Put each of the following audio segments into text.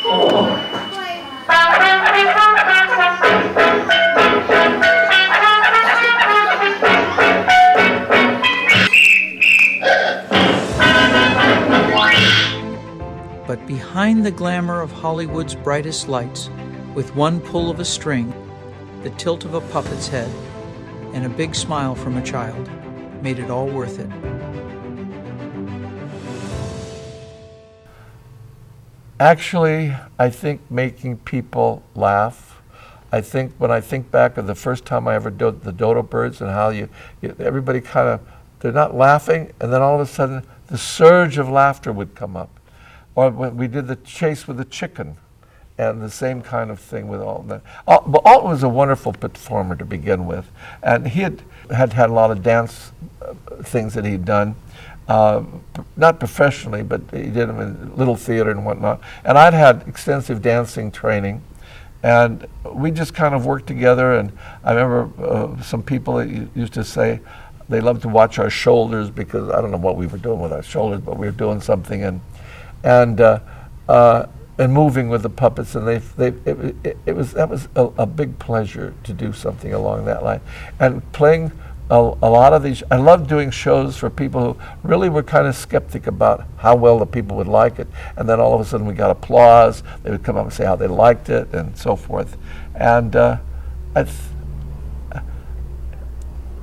But behind the glamour of Hollywood's brightest lights, with one pull of a string, the tilt of a puppet's head, and a big smile from a child made it all worth it. Actually, I think making people laugh. I think when I think back of the first time I ever did the dodo birds and how everybody kind of, they're not laughing, and then all of a sudden the surge of laughter would come up. Or when we did the chase with the chicken, and the same kind of thing with Alton. But Alton was a wonderful performer to begin with, and he had a lot of dance things that he'd done, not professionally, but he did them in little theater and whatnot. And I'd had extensive dancing training, and we just kind of worked together. And I remember some people that used to say they loved to watch our shoulders, because I don't know what we were doing with our shoulders, but we were doing something, and moving with the puppets, and that was a big pleasure to do something along that line, and playing a lot of these. I loved doing shows for people who really were kind of skeptic about how well the people would like it, and then all of a sudden we got applause. They would come up and say how they liked it and so forth, and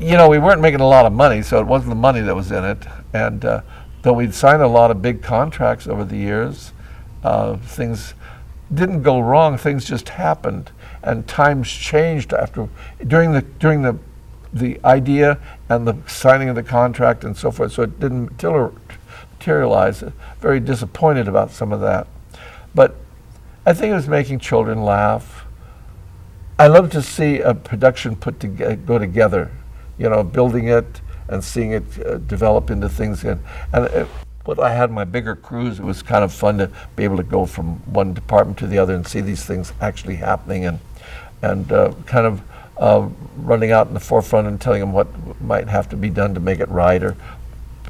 we weren't making a lot of money, so it wasn't the money that was in it, and though we'd signed a lot of big contracts over the years, things didn't go wrong. Things just happened, and times changed during the idea and the signing of the contract and so forth. So it didn't materialize. Very disappointed about some of that, but I think it was making children laugh. I love to see a production go together, building it and seeing it develop into things. When I had my bigger crews, it was kind of fun to be able to go from one department to the other and see these things actually happening, and kind of running out in the forefront and telling them what might have to be done to make it right, or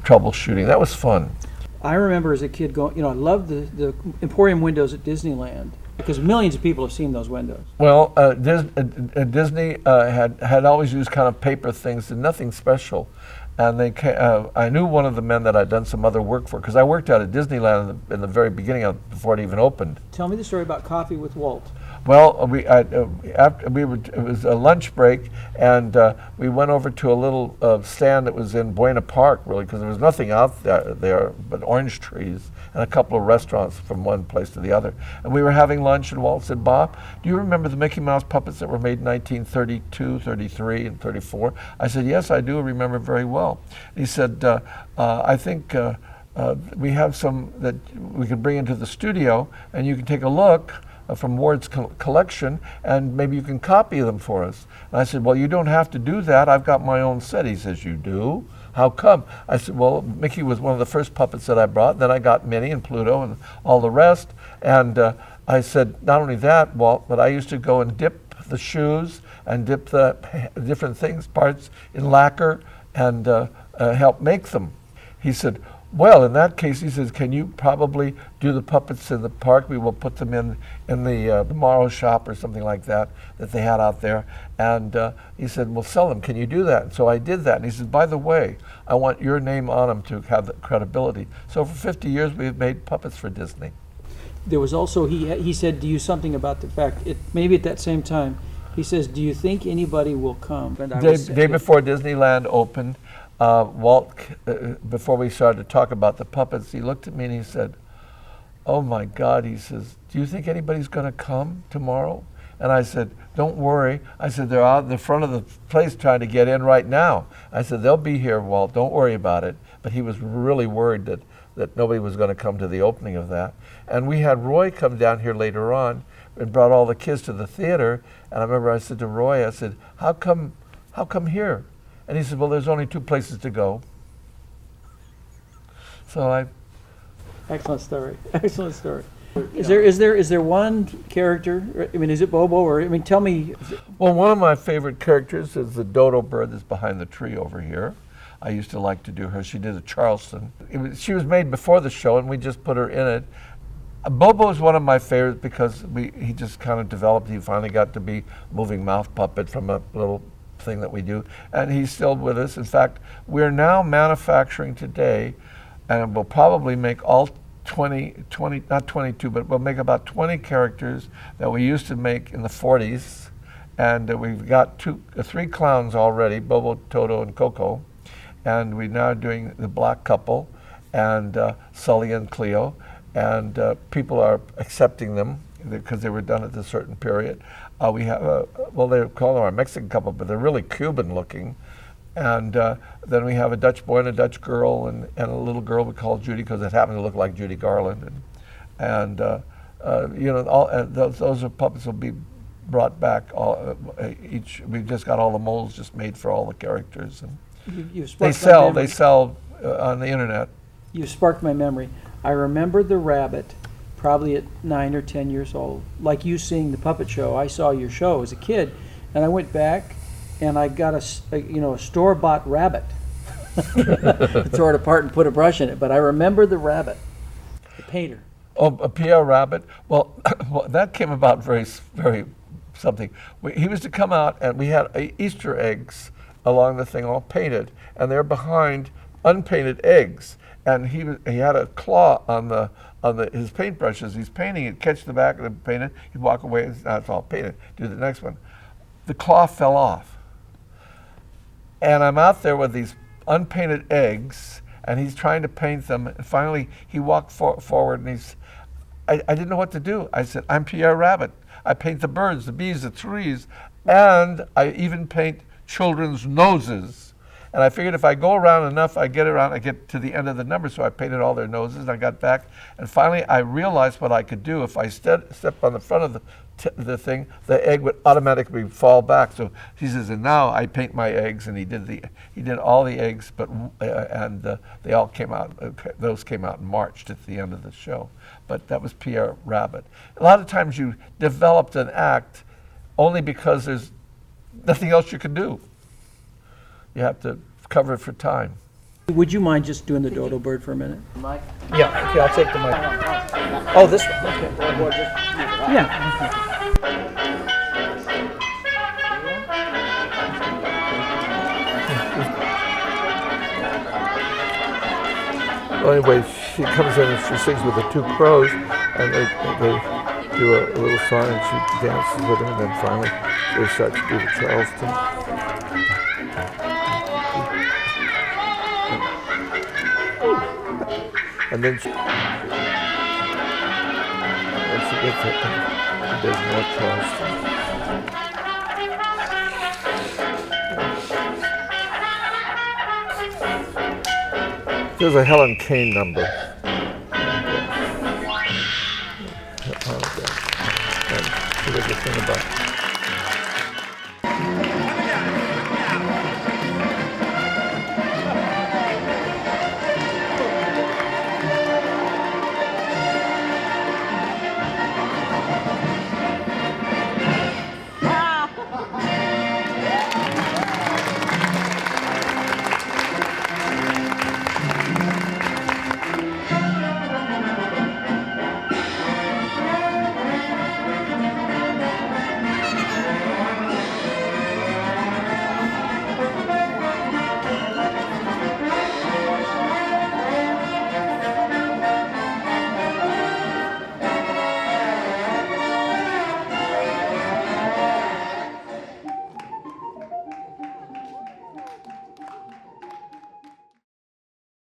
troubleshooting. That was fun. I remember as a kid going, I loved the Emporium windows at Disneyland, because millions of people have seen those windows. Well, Disney had always used kind of paper things and nothing special. And I knew one of the men that I'd done some other work for, because I worked out at Disneyland in the very beginning before it even opened. Tell me the story about Coffee with Walt. Well, it was a lunch break, and we went over to a little stand that was in Buena Park, really, because there was nothing out there but orange trees and a couple of restaurants from one place to the other. And we were having lunch, and Walt said, "Bob, do you remember the Mickey Mouse puppets that were made in 1932, 33, and 34? I said, "Yes, I do remember very well." He said, "I think we have some that we can bring into the studio, and you can take a look from Ward's collection, and maybe you can copy them for us." And I said, "Well, you don't have to do that. I've got my own set." He says, "You do? How come?" I said, "Well, Mickey was one of the first puppets that I brought. Then I got Minnie and Pluto and all the rest." And I said, "Not only that, Walt, but I used to go and dip the shoes and dip the different parts in lacquer and help make them." He said, "Well, in that case," he says, "can you probably do the puppets in the park? We will put them in the Morrow shop or something like that they had out there." And he said, "We'll sell them. Can you do that?" And so I did that. And he said, "By the way, I want your name on them to have the credibility." So for 50 years, we've made puppets for Disney. There was also, he said to you something about the fact, maybe at that same time, he says, "Do you think anybody will come?" Day before Disneyland opened, Walt, before we started to talk about the puppets, he looked at me and he said, "Oh my God," he says, "do you think anybody's going to come tomorrow?" And I said, "Don't worry." I said, "They're out in the front of the place trying to get in right now." I said, "They'll be here, Walt. Don't worry about it." But he was really worried that nobody was going to come to the opening of that. And we had Roy come down here later on and brought all the kids to the theater. And I remember I said to Roy, I said, how come here?" And he said, "Well, there's only two places to go." So Excellent story. Excellent story. Is there one character? I mean, is it Bobo, or tell me. Well, one of my favorite characters is the dodo bird that's behind the tree over here. I used to like to do her. She did a Charleston. She was made before the show, and we just put her in it. Bobo is one of my favorites because he just kind of developed. He finally got to be moving mouth puppet from a little thing that we do, and he's still with us. In fact, we're now manufacturing today, and we'll probably make all 20, not 22, but we'll make about 20 characters that we used to make in the 40s. And we've got three clowns already, Bobo, Toto, and Coco. And we're now doing the Black Couple and Sully and Cleo. And people are accepting them because they were done at a certain period. We have, well, they call them our Mexican couple, but they're really Cuban looking. And then we have a Dutch boy and a Dutch girl and a little girl we call Judy because it happened to look like Judy Garland. And you know, those are puppets will be brought back. We've just got all the molds just made for all the characters. And they sell on the internet. You sparked my memory. I remember the rabbit, probably at 9 or 10 years old, like you seeing the puppet show. I saw your show as a kid, and I went back and I got a store-bought rabbit. Tore it apart and put a brush in it, but I remember the rabbit, the painter. Oh, a Pierre Rabbit. Well, well, that came about very something. He was to come out, and we had Easter eggs along the thing, all painted, and they're behind unpainted eggs. And he had a claw on his paintbrushes. He's painting it, catch the back of the painted. He'd walk away, and it's all painted. Do the next one. The claw fell off. And I'm out there with these unpainted eggs, and he's trying to paint them. And finally, he walked forward, and I didn't know what to do. I said, I'm Pierre Rabbit. I paint the birds, the bees, the trees, and I even paint children's noses. And I figured if I go around enough, I get to the end of the number, so I painted all their noses, and I got back. And finally, I realized what I could do. If I step on the front of the thing, the egg would automatically fall back. So he says, and now I paint my eggs, and he did all the eggs, but they all came out. Those came out in March at the end of the show. But that was Pierre Rabbit. A lot of times you developed an act only because there's nothing else you can do. You have to cover it for time. Would you mind just doing the dodo bird for a minute? Mike? Yeah, okay, I'll take the mic. Oh, this one, okay. Yeah. Well, anyway, she comes in and she sings with the two crows, and they do a little song, and she dances with them, and then finally they start to do the Charleston. And then she gets it and does more Charleston. There's a Helen Kane number.